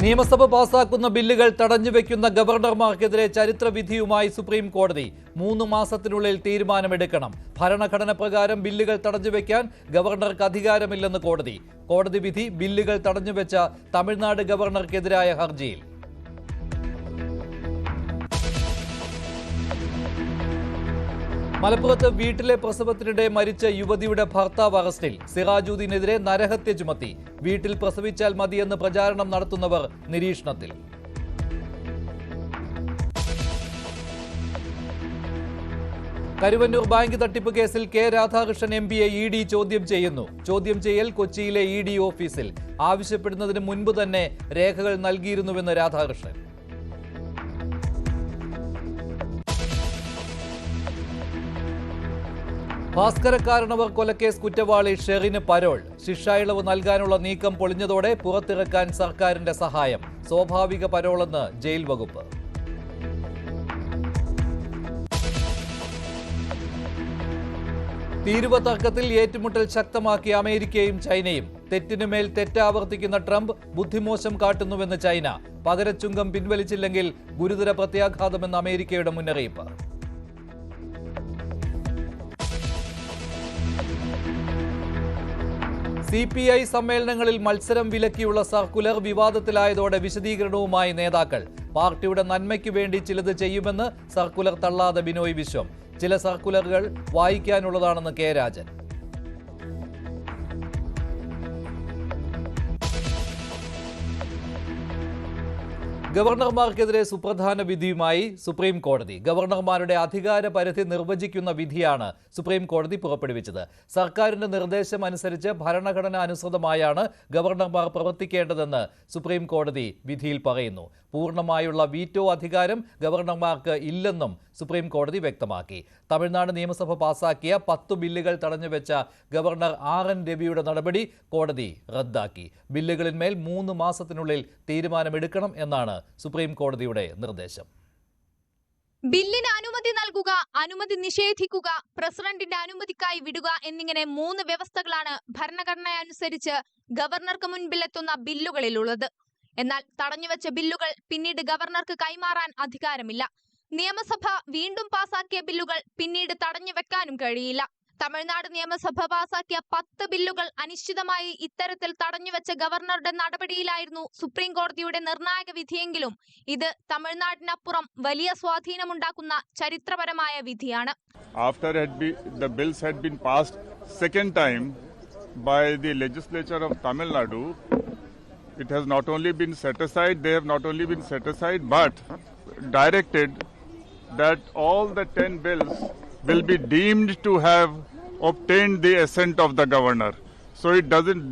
നിയമസഭ പാസാക്കുന്ന ബില്ലുകൾ തടഞ്ഞുവെക്കുന്ന ഗവർണർമാർക്കെതിരെ ചരിത്രവിധിയുമായി സുപ്രീം കോടതി 3 മാസത്തിനുള്ളിൽ തീരുമാനമെടുക്കണം. ഭരണഘടന പ്രകാരം ബില്ലുകൾ തടഞ്ഞുവെക്കാൻ ഗവർണർക്ക് അധികാരമില്ലെന്ന് കോടതി. കോടതി വിധി ബില്ലുകൾ തടഞ്ഞുവെച്ച തമിഴ്നാട് ഗവർണർക്കെതിരായ ഹർജിയിൽ. മലപ്പുറത്ത് വീട്ടിലെ പ്രസവത്തിനിടെ മരിച്ച യുവതിയുടെ ഭർത്താവ് അറസ്റ്റിൽ. സിറാജുദ്ദീനെതിരെ നരഹത്യ ചുമത്തി. വീട്ടിൽ പ്രസവിച്ചാൽ മതിയെന്ന് പ്രചാരണം നടത്തുന്നവർ നിരീക്ഷണത്തിൽ. കരുവന്നൂർ ബാങ്ക് തട്ടിപ്പ് കേസിൽ കെ രാധാകൃഷ്ണൻ എംപിയെ ഇഡി ചോദ്യം ചെയ്യുന്നു. ചോദ്യം ചെയ്യൽ കൊച്ചിയിലെ ഇഡി ഓഫീസിൽ. ആവശ്യപ്പെടുന്നതിന് മുൻപ് തന്നെ രേഖകൾ നൽകിയിരുന്നുവെന്ന് രാധാകൃഷ്ണൻ. ഭാസ്കരക്കാരണവർ കൊലക്കേസ് കുറ്റവാളി ഷെറിന് പരോൾ. ശിക്ഷായിളവ് നൽകാനുള്ള നീക്കം പൊളിഞ്ഞതോടെ പുറത്തിറക്കാൻ സർക്കാരിന്റെ സഹായം. സ്വാഭാവിക പരോളെന്ന് ജയിൽ വകുപ്പ്. തീരുവ തർക്കത്തിൽ ഏറ്റുമുട്ടൽ ശക്തമാക്കി അമേരിക്കയും ചൈനയും. തെറ്റിനുമേൽ തെറ്റാവർത്തിക്കുന്ന ട്രംപ് ബുദ്ധിമോശം കാട്ടുന്നുവെന്ന് ചൈന. പകരച്ചുങ്കം പിൻവലിച്ചില്ലെങ്കിൽ ഗുരുതര പ്രത്യാഘാതമെന്ന് അമേരിക്കയുടെ മുന്നറിയിപ്പ്. CPI സമ്മേളനങ്ങളിൽ മത്സരം വിലക്കിയുള്ള സർക്കുലർ വിവാദത്തിലായതോടെ വിശദീകരണവുമായി നേതാക്കൾ. പാർട്ടിയുടെ നന്മയ്ക്ക് വേണ്ടി ചിലത് ചെയ്യുമെന്ന് സർക്കുലർ തള്ളാതെ ബിനോയ് വിശ്വം. ചില സർക്കുലറുകൾ വായിക്കാനുള്ളതാണെന്ന് കെ രാജൻ. ഗവർണർമാർക്കെതിരെ സുപ്രധാന വിധിയുമായി സുപ്രീം കോടതി. ഗവർണർമാരുടെ അധികാര പരിധി നിർവചിക്കുന്ന വിധിയാണ് സുപ്രീം കോടതി പുറപ്പെടുവിച്ചത്. സർക്കാരിന്റെ നിർദ്ദേശം അനുസരിച്ച് ഭരണഘടന അനുസൃതമായാണ് ഗവർണർമാർ പ്രവർത്തിക്കേണ്ടതെന്ന് സുപ്രീം കോടതി വിധിയിൽ പറയുന്നു. പൂർണ്ണമായുള്ള വീറ്റോ അധികാരം ഗവർണർമാർക്ക് ഇല്ലെന്നും സുപ്രീം കോടതി വ്യക്തമാക്കി. തമിഴ്നാട് നിയമസഭ പാസാക്കിയ 10 ബില്ലുകൾ തടഞ്ഞുവെച്ച ഗവർണർ RN രവിയുടെ നടപടി കോടതി റദ്ദാക്കി. ബില്ലുകളിന്മേൽ 3 മാസത്തിനുള്ളിൽ തീരുമാനമെടുക്കണം എന്നാണ് സുപ്രീം കോടതിയുടെ നിർദ്ദേശം. ബില്ലിന് അനുമതി നൽകുക, അനുമതി നിഷേധിക്കുക, പ്രസിഡന്റിന്റെ അനുമതിക്കായി വിടുക എന്നിങ്ങനെ 3 വ്യവസ്ഥകളാണ് ഭരണഘടനയനുസരിച്ച് ഗവർണർക്ക് മുൻപിലെത്തുന്ന ബില്ലുകളിലുള്ളത്. എന്നാൽ തടഞ്ഞുവെച്ച ബില്ലുകൾ പിന്നീട് ഗവർണർക്ക് കൈമാറാൻ അധികാരമില്ല. നിയമസഭ വീണ്ടും പാസാക്കിയ ബില്ലുകൾ പിന്നീട് തടഞ്ഞുവെക്കാനും കഴിയില്ല. തമിഴ്നാട് നിയമസഭ പാസാക്കിയ 10 ബില്ലുകൾ അനിശ്ചിതമായി ഇത്തരത്തിൽ തടഞ്ഞുവെച്ച ഗവർണറുടെ നടപടിയിലായിരുന്നു സുപ്രീം കോടതിയുടെ നിർണായക വിധിയെങ്കിലും ഇത് തമിഴ്നാടിനപ്പുറം വലിയ സ്വാധീനമുണ്ടാക്കുന്ന ചരിത്രപരമായ വിധിയാണ്. After the bills had been passed second time by the legislature of Tamil Nadu, it has not only been set aside, they have not only been set aside, but directed that all the 10 bills will be deemed to have obtained the assent of the governor. So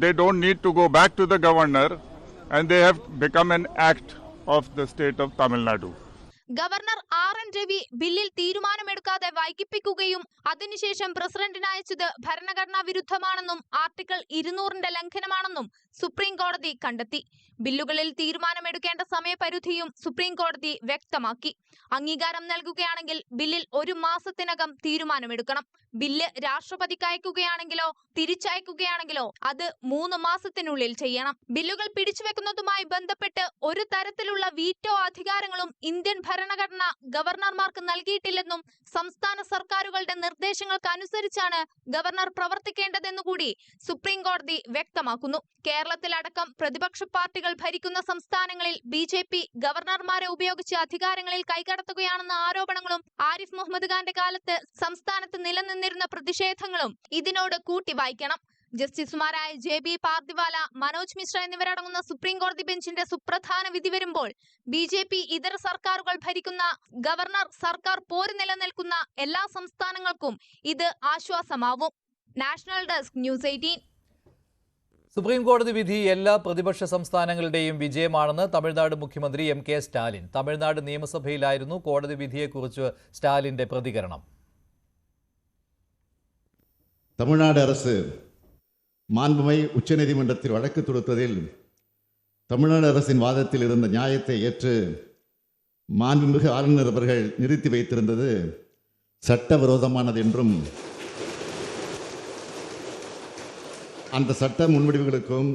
they don't need to go back to the governor, and they have become an act of the state of Tamil Nadu. Governor RN Ravi ബില്ലിൽ തീരുമാനമെടുക്കാതെ വൈകിപ്പിക്കുകയും അതിനുശേഷം പ്രസിഡന്റിന് അയച്ചത് ഭരണഘടനാ വിരുദ്ധമാണെന്നും article 200ന്റെ ലംഘനമാണെന്നും supreme കോടതി കണ്ടെത്തി. ബില്ലുകളിൽ തീരുമാനമെടുക്കേണ്ട സമയപരിധിയും supreme കോടതി വ്യക്തമാക്കി. അംഗീകാരം നൽകുകയാണെങ്കിൽ ബില്ലിൽ 1 മാസത്തിനകം തീരുമാനമെടുക്കണം. ബില്ല് രാഷ്ട്രപതിക്ക് അയക്കുകയാണെങ്കിലോ തിരിച്ചയക്കുകയാണെങ്കിലോ അത് 3 മാസത്തിനുള്ളിൽ ചെയ്യണം. ബില്ലുകൾ പിടിച്ചുവെക്കുന്നതുമായി ബന്ധപ്പെട്ട് ഒരു തരത്തിലുള്ള വീറ്റോ അധികാരങ്ങളും ഇന്ത്യൻ ഭരണഘടന ഗവർണർമാർക്ക് നൽകിയിട്ടില്ലെന്നും സംസ്ഥാന സർക്കാരുകളുടെ നിർദ്ദേശങ്ങൾക്കനുസരിച്ചാണ് ഗവർണർ പ്രവർത്തിക്കേണ്ടതെന്നുകൂടി സുപ്രീം കോടതി വ്യക്തമാക്കുന്നു. കേരളത്തിലടക്കം പ്രതിപക്ഷ പാർട്ടികൾ ഭരിക്കുന്ന സംസ്ഥാനങ്ങളിൽ BJP ഗവർണർമാരെ ഉപയോഗിച്ച് അധികാരങ്ങളിൽ കൈകടത്തുകയാണെന്ന ആരോപണങ്ങളും ആരിഫ് മുഹമ്മദ് ഖാന്റെ കാലത്ത് സംസ്ഥാനത്ത് നിലനിന്നിരുന്ന പ്രതിഷേധങ്ങളും ഇതിനോട് കൂട്ടി വായിക്കണം. ജസ്റ്റിസുമാരായ JB പാർദിവാല, മനോജ് മിശ്ര എന്നിവരടങ്ങുന്ന സുപ്രീം കോടതി ബെഞ്ചിന്റെ സുപ്രധാന വിധി വരുമ്പോൾ BJP ഇതര സർക്കാരുകൾ ഭരിക്കുന്ന ഗവർണർ സർക്കാർ പോര് നിലനിൽക്കുന്ന എല്ലാ സംസ്ഥാനങ്ങൾക്കും ഇത് ആശ്വാസമാവും. National desk, news 18. സുപ്രീം കോടതി വിധി എല്ലാ പ്രതിപക്ഷ സംസ്ഥാനങ്ങളുടെയും വിജയമാണെന്ന് തമിഴ്നാട് മുഖ്യമന്ത്രി MK സ്റ്റാലിൻ. തമിഴ്നാട് നിയമസഭയിലായിരുന്നു കോടതി വിധിയെക്കുറിച്ച് സ്റ്റാലിന്റെ പ്രതികരണം. தமிழ்நாடு அரசு மாண்புமை உச்சநீதிமன்றத்தில் வழக்கு தொடுத்ததில் தமிழ்நாடு அரசின் வாதத்தில் இருந்த நியாயத்தை ஏற்று மாண்புமிகு ஆளுநர் அவர்கள் நிறுத்தி வைத்திருந்தது சட்டவிரோதமானது என்றும் அந்த சட்ட முன்வடிவுகளுக்கும்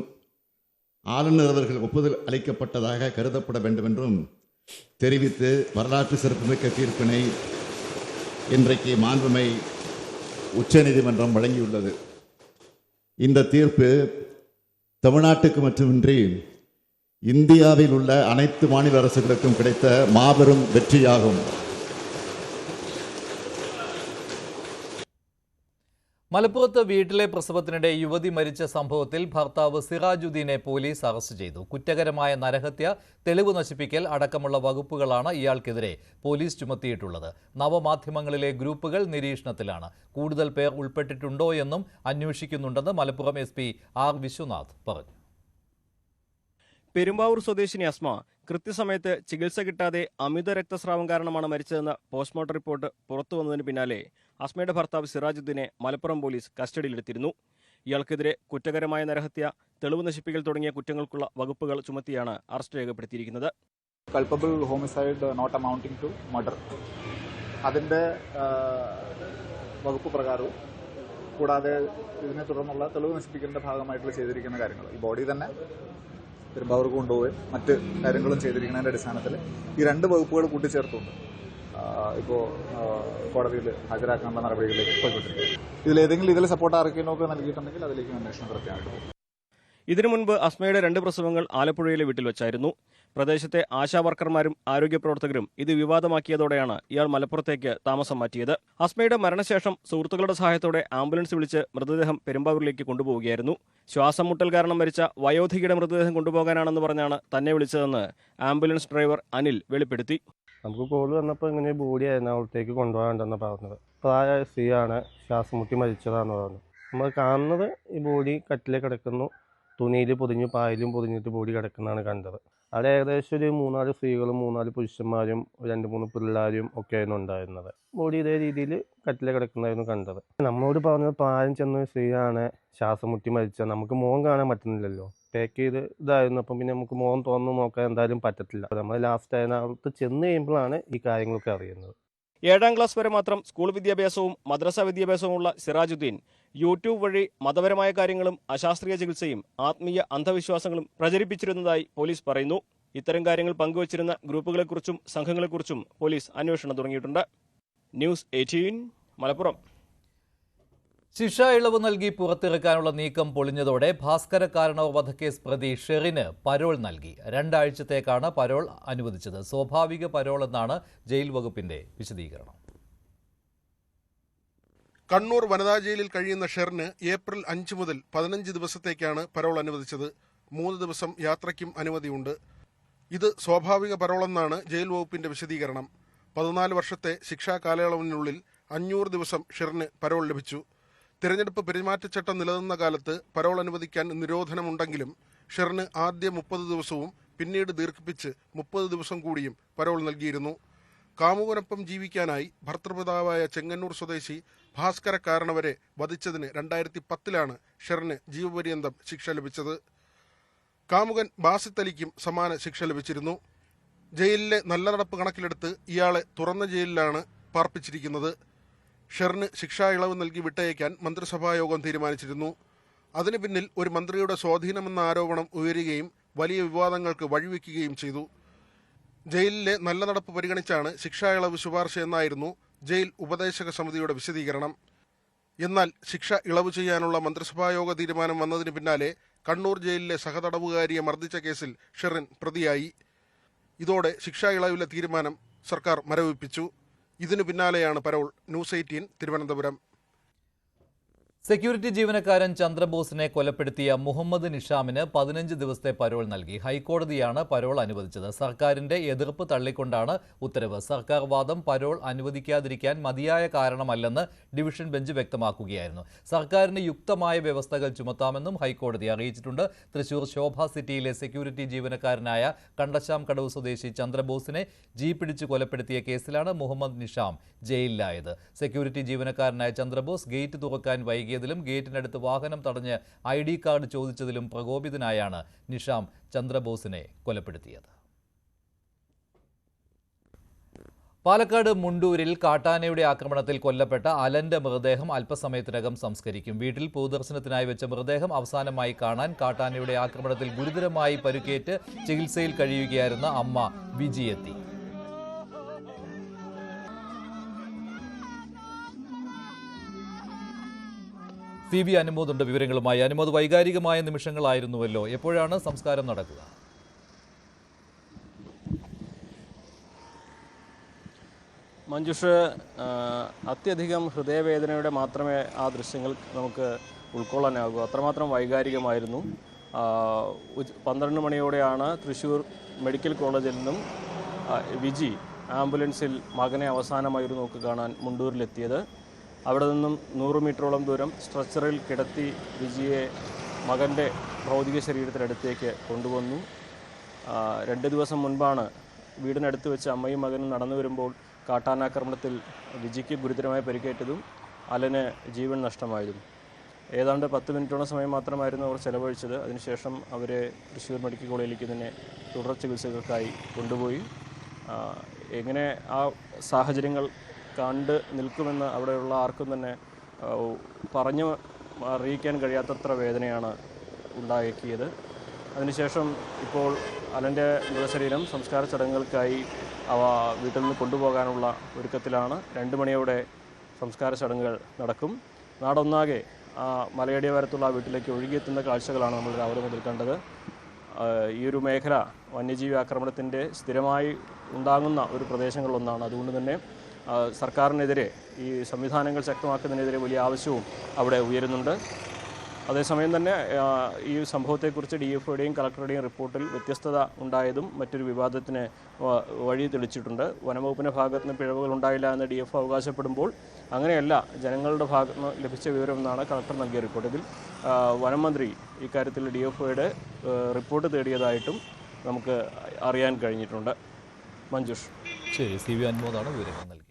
ஆளுநர் அவர்கள் ஒப்புதல் அளிக்கப்பட்டதாக கருதப்பட வேண்டும் என்றும் தெரிவித்து வரலாற்று சிறப்புமிக்க தீர்ப்பினை இன்றைக்கு மாண்புமை உச்சநீதிமன்றம் வழங்கியுள்ளது. இந்த தீர்ப்பு தமிழ்நாட்டுக்கு மட்டுமின்றி இந்தியாவில் உள்ள அனைத்து மாநில அரசுகளுக்கும் கிடைத்த மாபெரும் வெற்றியாகும். മലപ്പുറത്ത് വീട്ടിലെ പ്രസവത്തിനിടെ യുവതി മരിച്ച സംഭവത്തിൽ ഭർത്താവ് സിറാജുദ്ദീനെ പോലീസ് അറസ്റ്റ് ചെയ്തു. കുറ്റകരമായ നരഹത്യ, തെളിവ് നശിപ്പിക്കൽ അടക്കമുള്ള വകുപ്പുകളാണ് ഇയാൾക്കെതിരെ പോലീസ് ചുമത്തിയിട്ടുള്ളത്. നവമാധ്യമങ്ങളിലെ ഗ്രൂപ്പുകൾ നിരീക്ഷണത്തിലാണ്. കൂടുതൽ പേർ ഉൾപ്പെട്ടിട്ടുണ്ടോ എന്നും അന്വേഷിക്കുന്നുണ്ടെന്ന് മലപ്പുറം SP R വിശ്വനാഥ് പറഞ്ഞു. പെരുമ്പാവൂർ സ്വദേശിനി അസ്മ കൃത്യസമയത്ത് ചികിത്സ കിട്ടാതെ അമിത രക്തസ്രാവം കാരണമാണ് മരിച്ചതെന്ന പോസ്റ്റ്മോർട്ടം റിപ്പോർട്ട് പുറത്തുവന്നതിന് പിന്നാലെ അസ്മയുടെ ഭർത്താവ് സിറാജുദ്ദീനെ മലപ്പുറം പോലീസ് കസ്റ്റഡിയിലെടുത്തിരുന്നു. ഇയാൾക്കെതിരെ കുറ്റകരമായ നരഹത്യ, തെളിവ് നശിപ്പിക്കൽ തുടങ്ങിയ കുറ്റങ്ങൾക്കുള്ള വകുപ്പുകൾ ചുമത്തിയാണ് അറസ്റ്റ് രേഖപ്പെടുത്തിയിരിക്കുന്നത്. Culpable homicide not amounting to murder അതിൻ്റെ വകുപ്പ് പ്രകാരവും കൂടാതെ ഇതിനെ തുടർന്നുള്ള തെളിവ് നശിപ്പിക്കലിൻ്റെ ഭാഗമായിട്ടുള്ള ചെയ്തിരിക്കുന്ന കാര്യങ്ങൾ ഈ ബോഡി തന്നെ പെരുമ്പാവൂർ കൊണ്ടുപോവുകയും മറ്റ് കാര്യങ്ങളും ചെയ്തിരിക്കുന്നതിൻ്റെ അടിസ്ഥാനത്തിൽ ഈ 2 വകുപ്പുകൾ കൂട്ടിച്ചേർത്തുണ്ട് ഇപ്പോൾ കോടതിയിൽ ഹാജരാക്കാനുള്ള നടപടികളിലേക്ക് പോയിക്കൊണ്ടിരിക്കുന്നത്. ഇതിൽ സപ്പോർട്ട് ആർക്കെങ്കിലുമൊക്കെ നൽകിയിട്ടുണ്ടെങ്കിൽ അതിലേക്ക് അന്വേഷണം കൃത്യമായിട്ട് പോകും. ഇതിനു മുൻപ് അസ്മയുടെ 2 പ്രസവങ്ങൾ ആലപ്പുഴയിലെ വീട്ടിൽ വെച്ചായിരുന്നു. പ്രദേശത്തെ ആശാവർക്കർമാരും ആരോഗ്യ പ്രവർത്തകരും ഇത് വിവാദമാക്കിയതോടെയാണ് ഇയാൾ മലപ്പുറത്തേക്ക് താമസം മാറ്റിയത്. അസ്മയുടെ മരണശേഷം സുഹൃത്തുക്കളുടെ സഹായത്തോടെ ആംബുലൻസ് വിളിച്ച് മൃതദേഹം പെരുമ്പാവൂരിലേക്ക് കൊണ്ടുപോവുകയായിരുന്നു. ശ്വാസം മുട്ടൽ കാരണം മരിച്ച വയോധികയുടെ മൃതദേഹം കൊണ്ടുപോകാനാണെന്ന് പറഞ്ഞാണ് തന്നെ വിളിച്ചതെന്ന് ആംബുലൻസ് ഡ്രൈവർ അനിൽ വെളിപ്പെടുത്തി. നമുക്ക് കോൾ വന്നപ്പോൾ ഇങ്ങനെ ബോഡി എറണാകുളത്തേക്ക് കൊണ്ടുപോകാണ്ടെന്ന് പറഞ്ഞത്. പ്രായമായ സ്ത്രീയാണ്, ശ്വാസം മുട്ടി മരിച്ചതാണെന്ന് പറഞ്ഞു. നമ്മൾ കാണുന്നത് ഈ ബോഡി കട്ടിലേ കിടക്കുന്നു, തുണിയിൽ പൊതിഞ്ഞ് പായലും പൊതിഞ്ഞിട്ട് ബോഡി കിടക്കുന്നതാണ് കണ്ടത്. അവിടെ ഏകദേശം ഒരു 3-4 സ്ത്രീകളും 3-4 പുരുഷന്മാരും 2-3 പിള്ളേരും ഒക്കെയായിരുന്നു ഉണ്ടായിരുന്നത്. ബോഡി ഇതേ രീതിയിൽ കട്ടിലേ കിടക്കുന്നതായിരുന്നു കണ്ടത്. നമ്മളോട് പറഞ്ഞത് പ്രായം ചെന്ന സ്ത്രീയാണ് ശ്വാസം മുട്ടി മരിച്ചത്. നമുക്ക് മുഖം കാണാൻ പറ്റുന്നില്ലല്ലോ, ടേക്ക് ചെയ്ത് ഇതായിരുന്നു. അപ്പം പിന്നെ നമുക്ക് മുഖം തുറന്ന് നോക്കാൻ എന്തായാലും പറ്റത്തില്ല. നമ്മൾ ലാസ്റ്റ് അതിനകത്ത് ചെന്ന് കഴിയുമ്പോഴാണ് ഈ കാര്യങ്ങളൊക്കെ അറിയുന്നത്. 7ാം ക്ലാസ് വരെ മാത്രം സ്കൂൾ വിദ്യാഭ്യാസവും മദ്രസ വിദ്യാഭ്യാസവുമുള്ള സിറാജുദ്ദീൻ യൂട്യൂബ് വഴി മതപരമായ കാര്യങ്ങളും അശാസ്ത്രീയ ചികിത്സയും ആത്മീയ അന്ധവിശ്വാസങ്ങളും പ്രചരിപ്പിച്ചിരുന്നതായി പോലീസ് പറയുന്നു. ഇത്തരം കാര്യങ്ങൾ പങ്കുവച്ചിരുന്ന ഗ്രൂപ്പുകളെക്കുറിച്ചും സംഘങ്ങളെക്കുറിച്ചും പോലീസ് അന്വേഷണം തുടങ്ങിയിട്ടുണ്ട്. ന്യൂസ് 18 മലപ്പുറം. ശിക്ഷ ഇളവ് നൽകി പുറത്തിറക്കാനുള്ള നീക്കം പൊളിഞ്ഞതോടെ ഭാസ്കര കാരണവർ വധക്കേസ് പ്രതി ഷെറിന് പരോൾ നൽകി. 2 ആഴ്ചത്തേക്കാണ് പരോൾ അനുവദിച്ചത്. സ്വാഭാവിക പരോൾ എന്നാണ് ജയിൽ വകുപ്പിന്റെ വിശദീകരണം. കണ്ണൂർ വനിതാ ജയിലിൽ കഴിയുന്ന ഷെറിന് ഏപ്രിൽ 5 മുതൽ 15 ദിവസത്തേക്കാണ് പരോൾ അനുവദിച്ചത്. 3 ദിവസം യാത്രയ്ക്കും അനുമതിയുണ്ട്. ഇത് സ്വാഭാവിക പരോളെന്നാണ് ജയിൽ വകുപ്പിന്റെ വിശദീകരണം. 14 വർഷത്തെ ശിക്ഷാ കാലയളവിനുള്ളിൽ 500 ദിവസം ഷെറിന് പരോൾ ലഭിച്ചു. തിരഞ്ഞെടുപ്പ് പെരുമാറ്റച്ചട്ടം നിലനിന്ന കാലത്ത് പരോൾ അനുവദിക്കാൻ നിരോധനമുണ്ടെങ്കിലും ഷെറിന് ആദ്യ 30 ദിവസവും പിന്നീട് ദീർഘിപ്പിച്ച് 30 ദിവസം കൂടിയും പരോൾ നൽകിയിരുന്നു. കാമുകനൊപ്പം ജീവിക്കാനായി ഭർത്തൃപിതാവായ ചെങ്ങന്നൂർ സ്വദേശി ഭാസ്കര കാരണവരെ വധിച്ചതിന് 2010 ഷെറിന് ജീവപര്യന്തം ശിക്ഷ ലഭിച്ചത്. കാമുകൻ ബാസിത്ത് അലിക്കും സമാന ശിക്ഷ ലഭിച്ചിരുന്നു. ജയിലിലെ നല്ല നടപ്പ് കണക്കിലെടുത്ത് ഇയാളെ തുറന്ന ജയിലിലാണ് പാർപ്പിച്ചിരിക്കുന്നത്. ഷെറിന് ശിക്ഷാ ഇളവ് നൽകി വിട്ടയക്കാൻ മന്ത്രിസഭായോഗം തീരുമാനിച്ചിരുന്നു. അതിനു പിന്നിൽ ഒരു മന്ത്രിയുടെ സ്വാധീനമെന്ന ആരോപണം ഉയരുകയും വലിയ വിവാദങ്ങൾക്ക് വഴിവെക്കുകയും ചെയ്തു. ജയിലിലെ നല്ല നടപ്പ് പരിഗണിച്ചാണ് ശിക്ഷാ ഇളവ് ശുപാർശ എന്നായിരുന്നു ജയിൽ ഉപദേശക സമിതിയുടെ വിശദീകരണം. എന്നാൽ ശിക്ഷ ഇളവ് ചെയ്യാനുള്ള മന്ത്രിസഭായോഗ തീരുമാനം വന്നതിന് പിന്നാലെ കണ്ണൂർ ജയിലിലെ സഹതടവുകാരിയെ മർദ്ദിച്ച കേസിൽ ഷെറിൻ പ്രതിയായി. ഇതോടെ ശിക്ഷാ ഇളവിലെ തീരുമാനം സർക്കാർ മരവിപ്പിച്ചു. ഇതിനു പിന്നാലെയാണ് പരോൾ. ന്യൂസ് 18 തിരുവനന്തപുരം. സെക്യൂരിറ്റി ജീവനക്കാരൻ ചന്ദ്രബോസിനെ കൊലപ്പെടുത്തിയ മുഹമ്മദ് നിഷാമിന് 15 ദിവസത്തെ പരോൾ നൽകി. ഹൈക്കോടതിയാണ് പരോൾ അനുവദിച്ചത്. സർക്കാരിന്റെ എതിർപ്പ് തള്ളിക്കൊണ്ടാണ് ഉത്തരവ്. സർക്കാർ വാദം പരോൾ അനുവദിക്കാതിരിക്കാൻ മതിയായ കാരണമല്ലെന്ന് ഡിവിഷൻ ബെഞ്ച് വ്യക്തമാക്കുകയായിരുന്നു. സർക്കാരിന് യുക്തമായ വ്യവസ്ഥകൾ ചുമത്താമെന്നും ഹൈക്കോടതി അറിയിച്ചിട്ടുണ്ട്. തൃശൂർ ശോഭ സിറ്റിയിലെ സെക്യൂരിറ്റി ജീവനക്കാരനായ കണ്ടശാം കടവ് സ്വദേശി ചന്ദ്രബോസിനെ ജീപ്പിടിച്ച് കൊലപ്പെടുത്തിയ കേസിലാണ് മുഹമ്മദ് നിഷാം ജയിലിലായത്. സെക്യൂരിറ്റി ജീവനക്കാരനായ ചന്ദ്രബോസ് ഗേറ്റ് തുറക്കാൻ വൈകിയ ഗേറ്റിനടുത്ത് വാഹനം തടഞ്ഞ് ID കാർഡ് ചോദിച്ചതിലും പ്രകോപിതനായാണ് നിഷാം ചന്ദ്രബോസിനെ കൊലപ്പെടുത്തിയത്. പാലക്കാട് മുണ്ടൂരിൽ കാട്ടാനയുടെ ആക്രമണത്തിൽ കൊല്ലപ്പെട്ട അലന്റെ മൃതദേഹം അല്പസമയത്തിനകം സംസ്കരിക്കും. വീട്ടിൽ പൊതുദർശനത്തിനായി വെച്ച മൃതദേഹം അവസാനമായി കാണാൻ കാട്ടാനയുടെ ആക്രമണത്തിൽ ഗുരുതരമായി പരുക്കേറ്റ് ചികിത്സയിൽ കഴിയുകയായിരുന്ന അമ്മ വിജി എത്തി. CB അനുമോദുണ്ട് വിവരങ്ങളുമായി. അനുമോദ്, വൈകാരികമായ നിമിഷങ്ങളായിരുന്നുവല്ലോ, എപ്പോഴാണ് സംസ്കാരം നടക്കുക? മഞ്ജുഷ്, അത്യധികം ഹൃദയവേദനയുടെ മാത്രമേ ആ ദൃശ്യങ്ങൾ നമുക്ക് ഉൾക്കൊള്ളാനാകൂ. അത്രമാത്രം വൈകാരികമായിരുന്നു. 12 മണിയോടെയാണ് തൃശ്ശൂർ മെഡിക്കൽ കോളേജിൽ നിന്നും വിജി ആംബുലൻസിൽ മകനെ അവസാനമായി ഒരു നോക്ക് കാണാൻ മുണ്ടൂരിലെത്തിയത്. അവിടെ നിന്നും 100 മീറ്ററോളം ദൂരം സ്ട്രെച്ചറിൽ കിടത്തി വിജിയെ മകൻ്റെ ഭൗതിക ശരീരത്തിനടുത്തേക്ക് കൊണ്ടുവന്നു. 2 ദിവസം മുൻപാണ് വീടിനടുത്ത് വെച്ച് അമ്മയും മകനും നടന്നു വരുമ്പോൾ കാട്ടാനാക്രമണത്തിൽ വിജിക്ക് ഗുരുതരമായി പരിക്കേറ്റതും അലന് ജീവൻ നഷ്ടമായതും. ഏതാണ്ട് 10 മിനിറ്റോളം സമയം മാത്രമായിരുന്നു അവർ ചെലവഴിച്ചത്. അതിനുശേഷം അവരെ തൃശ്ശൂർ മെഡിക്കൽ കോളേജിലേക്ക് തന്നെ തുടർ ചികിത്സകൾക്കായി കൊണ്ടുപോയി. എങ്ങനെ ആ സാഹചര്യങ്ങൾ കണ്ട് നിൽക്കുമെന്ന് അവിടെയുള്ള ആർക്കും തന്നെ പറഞ്ഞു അറിയിക്കാൻ കഴിയാത്തത്ര വേദനയാണ് ഉണ്ടാക്കിയത്. അതിനുശേഷം ഇപ്പോൾ അലൻ്റെ മൃതശരീരം സംസ്കാര ചടങ്ങുകൾക്കായി വീട്ടിൽ നിന്ന് കൊണ്ടുപോകാനുള്ള ഒരുക്കത്തിലാണ്. 2 മണിയോടെ സംസ്കാര ചടങ്ങുകൾ നടക്കും. നാടൊന്നാകെ മലയടിവാരത്തുള്ള വീട്ടിലേക്ക് ഒഴുകിയെത്തുന്ന കാഴ്ചകളാണ് നമ്മൾ രാവിലെ മുതൽ കണ്ടത്. ഈ ഒരു മേഖല വന്യജീവി ആക്രമണത്തിൻ്റെ സ്ഥിരമായി ഉണ്ടാകുന്ന ഒരു പ്രദേശങ്ങളിലൊന്നാണ്. അതുകൊണ്ട് തന്നെ സർക്കാരിനെതിരെ ഈ സംവിധാനങ്ങൾ ശക്തമാക്കുന്നതിനെതിരെ വലിയ ആവശ്യവും അവിടെ ഉയരുന്നുണ്ട്. അതേസമയം തന്നെ ഈ സംഭവത്തെക്കുറിച്ച് DFOയുടെയും കളക്ടറുടെയും റിപ്പോർട്ടിൽ വ്യത്യസ്തത ഉണ്ടായതും മറ്റൊരു വിവാദത്തിന് വഴി തെളിച്ചിട്ടുണ്ട്. വനംവകുപ്പിൻ്റെ ഭാഗത്ത് നിന്ന് പിഴവുകൾ ഉണ്ടായില്ല എന്ന് DFO അവകാശപ്പെടുമ്പോൾ അങ്ങനെയല്ല, ജനങ്ങളുടെ ഭാഗത്ത് നിന്ന് ലഭിച്ച വിവരമെന്നാണ് കളക്ടർ നൽകിയ റിപ്പോർട്ട്. ഇതിൽ വനം മന്ത്രി ഇക്കാര്യത്തിൽ DFOയുടെ റിപ്പോർട്ട് തേടിയതായിട്ടും നമുക്ക് അറിയാൻ കഴിഞ്ഞിട്ടുണ്ട്. മഞ്ജുഷ്. ശരി, CB അനുമോദാണ് വിവരങ്ങൾ നൽകിയത്.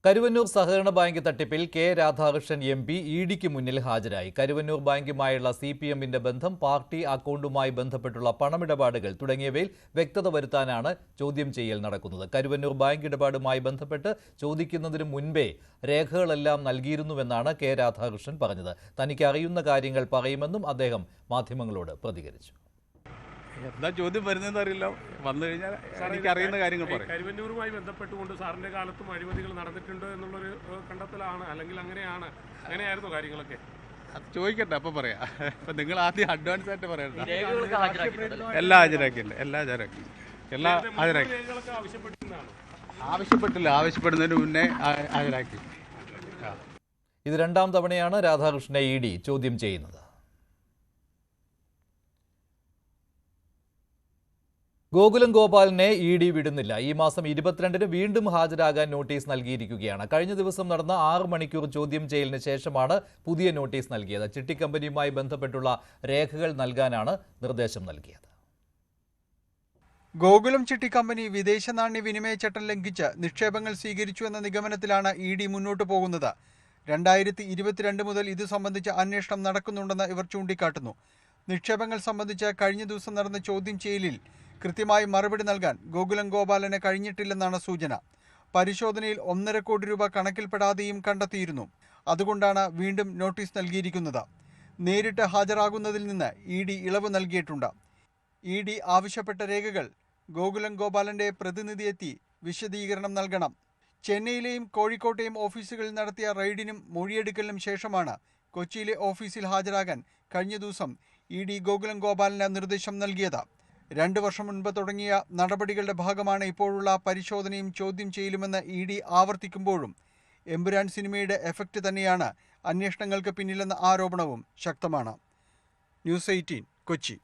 കരുവന്നൂർ സഹകരണ ബാങ്ക് തട്ടിപ്പിൽ കെ രാധാകൃഷ്ണൻ MP EDക്ക് മുന്നിൽ ഹാജരായി. കരുവന്നൂർ ബാങ്കുമായുള്ള CPMന്റെ ബന്ധം, പാർട്ടി അക്കൗണ്ടുമായി ബന്ധപ്പെട്ടുള്ള പണമിടപാടുകൾ തുടങ്ങിയവയിൽ വ്യക്തത വരുത്താനാണ് ചോദ്യം ചെയ്യൽ നടക്കുന്നത്. കരുവന്നൂർ ബാങ്ക് ഇടപാടുമായി ബന്ധപ്പെട്ട് ചോദിക്കുന്നതിന് മുൻപേ രേഖകളെല്ലാം നൽകിയിരുന്നുവെന്നാണ് കെ രാധാകൃഷ്ണൻ പറഞ്ഞത്. തനിക്ക് അറിയുന്ന കാര്യങ്ങൾ പറയുമെന്നും അദ്ദേഹം മാധ്യമങ്ങളോട് പ്രതികരിച്ചു. എന്താ ചോദ്യം വരുന്നതെന്ന് അറിയില്ല. വന്നു കഴിഞ്ഞാൽ എനിക്ക് അറിയുന്ന കാര്യങ്ങൾ പറയും. കരുവന്നൂരുമായി ബന്ധപ്പെട്ടുകൊണ്ട് സാറിന്റെ കാലത്തും അഴിമതികൾ നടന്നിട്ടുണ്ട് എന്നുള്ളൊരു കണ്ടെത്തലാണ്, അല്ലെങ്കിൽ അങ്ങനെയായിരുന്നു കാര്യങ്ങളൊക്കെ? അത് ചോദിക്കട്ടെ, അപ്പം പറയാം. അപ്പം നിങ്ങൾ ആദ്യം അഡ്വാൻസ് ആയിട്ട് പറയണ്ട. എല്ലാം ഹാജരാക്കിയില്ല, ആവശ്യപ്പെടുന്നതിന് മുന്നേ ഹാജരാക്കി. ഇത് 2ാം തവണയാണ് രാധാകൃഷ്ണനെ ED ചോദ്യം ചെയ്യുന്നത്. ഗോകുലം ഗോപാലിനെ ED വിടുന്നില്ല. ഈ മാസം 22-ന് വീണ്ടും ഹാജരാകാൻ നോട്ടീസ് നൽകിയിരിക്കുകയാണ്. കഴിഞ്ഞ ദിവസം നടന്ന 6 മണിക്കൂർ ചോദ്യം ചെയ്യലിന് ശേഷമാണ് പുതിയ നോട്ടീസ് നൽകിയത്. ചിട്ടിക്കമ്പനിയുമായി ബന്ധപ്പെട്ടുള്ള രേഖകൾ നൽകാനാണ് നിർദ്ദേശം നൽകിയത്. ഗോകുലം ചിട്ടിക്കമ്പനി വിദേശ നാണ്യ വിനിമയ ചട്ടം ലംഘിച്ച് നിക്ഷേപങ്ങൾ സ്വീകരിച്ചു എന്ന നിഗമനത്തിലാണ് ED മുന്നോട്ടു പോകുന്നത്. 2022 മുതൽ ഇതു സംബന്ധിച്ച അന്വേഷണം നടക്കുന്നുണ്ടെന്ന് ഇവർ ചൂണ്ടിക്കാട്ടുന്നു. നിക്ഷേപങ്ങൾ സംബന്ധിച്ച് കഴിഞ്ഞ ദിവസം നടന്ന ചോദ്യം ചെയ്യലിൽ കൃത്യമായി മറുപടി നൽകാൻ ഗോകുലം ഗോപാലന് കഴിഞ്ഞിട്ടില്ലെന്നാണ് സൂചന. പരിശോധനയിൽ 1.5 കോടി രൂപ കണക്കിൽപ്പെടാതെയും കണ്ടെത്തിയിരുന്നു. അതുകൊണ്ടാണ് വീണ്ടും നോട്ടീസ് നൽകിയിരിക്കുന്നത്. നേരിട്ട് ഹാജരാകുന്നതിൽ നിന്ന് ED ഇളവ് നൽകിയിട്ടുണ്ട്. ED ആവശ്യപ്പെട്ട രേഖകൾ ഗോകുലം ഗോപാലന്റെ പ്രതിനിധിയെത്തി വിശദീകരണം നൽകണം. ചെന്നൈയിലെയും കോഴിക്കോട്ടെയും ഓഫീസുകളിൽ നടത്തിയ റെയ്ഡിനും മൊഴിയെടുക്കലിനും ശേഷമാണ് കൊച്ചിയിലെ ഓഫീസിൽ ഹാജരാകാൻ കഴിഞ്ഞ ദിവസം ED ഗോകുലം ഗോപാലിന് നിർദ്ദേശം നൽകിയത്. 2 വർഷം മുൻപ് തുടങ്ങിയ നടപടികളുടെ ഭാഗമാണ് ഇപ്പോഴുള്ള പരിശോധനയും ചോദ്യം ചെയ്യലുമെന്ന് ED ആവർത്തിക്കുമ്പോഴും എമ്പുരാൻ സിനിമയുടെ എഫക്റ്റ് തന്നെയാണ് അന്വേഷണങ്ങൾക്ക് പിന്നിലെന്ന ആരോപണവും ശക്തമാണ്. ന്യൂസ് 18 കൊച്ചി.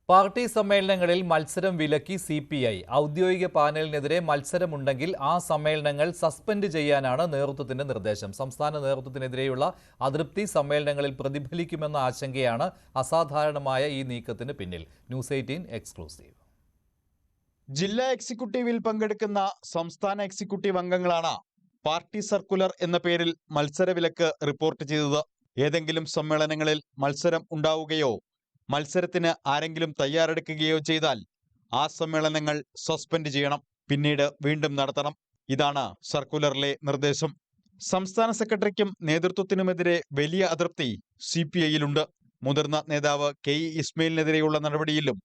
പാർട്ടി സമ്മേളനങ്ങളിൽ മത്സരം വിലക്കി CPI. ഔദ്യോഗിക പാനലിനെതിരെ മത്സരമുണ്ടെങ്കിൽ ആ സമ്മേളനങ്ങൾ സസ്പെൻഡ് ചെയ്യാനാണ് നേതൃത്വത്തിന്റെ നിർദ്ദേശം. സംസ്ഥാന നേതൃത്വത്തിനെതിരെയുള്ള അതൃപ്തി സമ്മേളനങ്ങളിൽ പ്രതിഫലിക്കുമെന്ന ആശങ്കയാണ് അസാധാരണമായ ഈ നീക്കത്തിന് പിന്നിൽ. News 18 exclusive. ജില്ലാ എക്സിക്യൂട്ടീവിൽ പങ്കെടുക്കുന്ന സംസ്ഥാന എക്സിക്യൂട്ടീവ് അംഗങ്ങളാണ് പാർട്ടി സർക്കുലർ എന്ന പേരിൽ മത്സരവിലക്ക് റിപ്പോർട്ട് ചെയ്തത്. ഏതെങ്കിലും സമ്മേളനങ്ങളിൽ മത്സരം ഉണ്ടാവുകയോ മത്സരത്തിന് ആരെങ്കിലും തയ്യാറെടുക്കുകയോ ചെയ്താൽ ആ സമ്മേളനങ്ങൾ സസ്പെൻഡ് ചെയ്യണം, പിന്നീട് വീണ്ടും നടത്തണം. ഇതാണ് സർക്കുലറിലെ നിർദ്ദേശം. സംസ്ഥാന സെക്രട്ടറിക്കും നേതൃത്വത്തിനുമെതിരെ വലിയ അതൃപ്തി CPI-യിലുണ്ട്. മുതിർന്ന നേതാവ് KE ഇസ്മയിലിനെതിരെയുള്ള നടപടിയിലും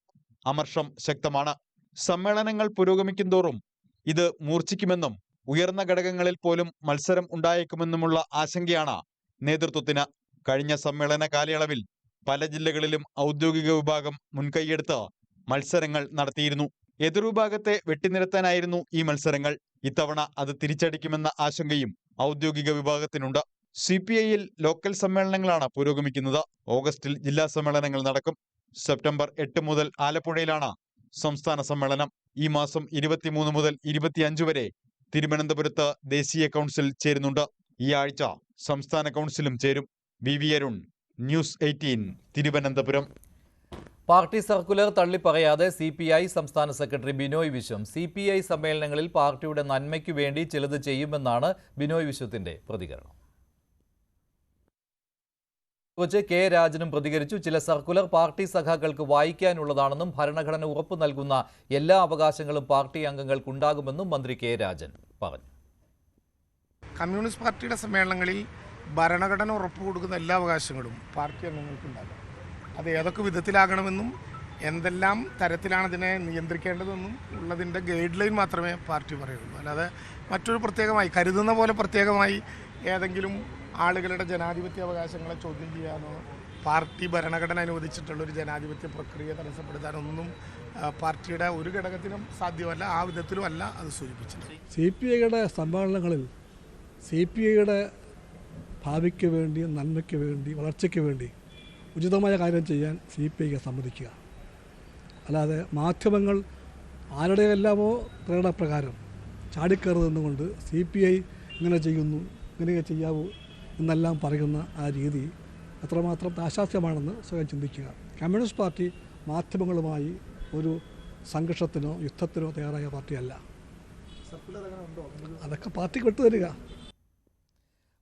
അമർഷം ശക്തമാണ്. സമ്മേളനങ്ങൾ പുരോഗമിക്കുന്തോറും ഇത് മൂർച്ഛിക്കുമെന്നും ഉയർന്ന ഘടകങ്ങളിൽ പോലും മത്സരം ഉണ്ടായേക്കുമെന്നുമുള്ള ആശങ്കയാണ് നേതൃത്വത്തിന്. കഴിഞ്ഞ സമ്മേളന കാലയളവിൽ പല ജില്ലകളിലും ഔദ്യോഗിക വിഭാഗം മുൻകൈയെടുത്ത് മത്സരങ്ങൾ നടത്തിയിരുന്നു. എതിർവിഭാഗത്തെ വെട്ടിനിരത്താനായിരുന്നു ഈ മത്സരങ്ങൾ. ഇത്തവണ അത് തിരിച്ചടിക്കുമെന്ന ആശങ്കയും ഔദ്യോഗിക വിഭാഗത്തിനുണ്ട്. CPI-യിൽ ലോക്കൽ സമ്മേളനങ്ങളാണ് പുരോഗമിക്കുന്നത്. ഓഗസ്റ്റിൽ ജില്ലാ സമ്മേളനങ്ങൾ നടക്കും. സെപ്റ്റംബർ 8 മുതൽ ആലപ്പുഴയിലാണ് സംസ്ഥാന സമ്മേളനം. ഈ മാസം 23 മുതൽ 25 വരെ തിരുവനന്തപുരത്ത് ദേശീയ കൗൺസിൽ ചേരുന്നുണ്ട്. ഈ ആഴ്ച സംസ്ഥാന കൗൺസിലും ചേരും. VV Arun, news 18, Thiruvananthapuram. Party circular തള്ളിപ്പറയാതെ CPI സംസ്ഥാന സെക്രട്ടറി ബിനോയ് വിശ്വം. CPI സമ്മേളനങ്ങളിൽ പാർട്ടിയുടെ നന്മയ്ക്കു വേണ്ടി ചിലത് ചെയ്യുമെന്നാണ് ബിനോയ് വിശ്വത്തിന്റെ പ്രതികരണം. കുറിച്ച് K. രാജനും പ്രതികരിച്ചു. ചില സർക്കുലർ പാർട്ടി സഖാക്കൾക്ക് വായിക്കാനുള്ളതാണെന്നും ഭരണഘടന ഉറപ്പു നൽകുന്ന എല്ലാ അവകാശങ്ങളും പാർട്ടി അംഗങ്ങൾക്കുണ്ടാകുമെന്നും മന്ത്രി K. രാജൻ പറഞ്ഞു. കമ്മ്യൂണിസ്റ്റ് പാർട്ടിയുടെ സമ്മേളനങ്ങളിൽ ഭരണഘടന ഉറപ്പു കൊടുക്കുന്ന എല്ലാ അവകാശങ്ങളും പാർട്ടി അംഗങ്ങൾക്കുണ്ടാകും. അത് ഏതൊക്കെ വിധത്തിലാകണമെന്നും എന്തെല്ലാം തരത്തിലാണ് ഇതിനെ നിയന്ത്രിക്കേണ്ടതെന്നും ഉള്ളതിൻ്റെ ഗൈഡ് ലൈൻ മാത്രമേ പാർട്ടി പറയുള്ളൂ. അല്ലാതെ മറ്റൊരു പ്രത്യേകമായി കരുതുന്ന പോലെ പ്രത്യേകമായി ഏതെങ്കിലും ആളുകളുടെ ജനാധിപത്യ അവകാശങ്ങളെ ചോദ്യം ചെയ്യാനോ പാർട്ടി ഭരണഘടന അനുവദിച്ചിട്ടുള്ള ഒരു ജനാധിപത്യ പ്രക്രിയ തടസ്സപ്പെടുത്താനൊന്നും പാർട്ടിയുടെ ഒരു ഘടകത്തിനും സാധ്യമല്ല. ആ വിധത്തിലും അല്ല അത് സൂചിപ്പിച്ചത്. CPI-യുടെ സമ്മേളനങ്ങളിൽ CPI-യുടെ ഭാവിക്ക് വേണ്ടി, നന്മയ്ക്ക് വേണ്ടി, വളർച്ചയ്ക്ക് വേണ്ടി ഉചിതമായ കാര്യം ചെയ്യാൻ CPI സമ്മതിക്കുക. അല്ലാതെ മാധ്യമങ്ങൾ ആരുടെയെല്ലാമോ പ്രേരണപ്രകാരം ചാടിക്കയറുന്നതുകൊണ്ട് CPI ഇങ്ങനെ ചെയ്യുന്നു, ഇങ്ങനെ ചെയ്യാവൂ എന്നെല്ലാം പറയുന്ന ആ രീതി അത്രമാത്രം ആശാസ്യമാണെന്ന് സ്വയം ചിന്തിക്കുക. കമ്മ്യൂണിസ്റ്റ് പാർട്ടി മാധ്യമങ്ങളുമായി ഒരു സംഘർഷത്തിനോ യുദ്ധത്തിനോ തയ്യാറായ പാർട്ടിയല്ല. അതൊക്കെ പാർട്ടിക്ക് വിട്ടുതരിക.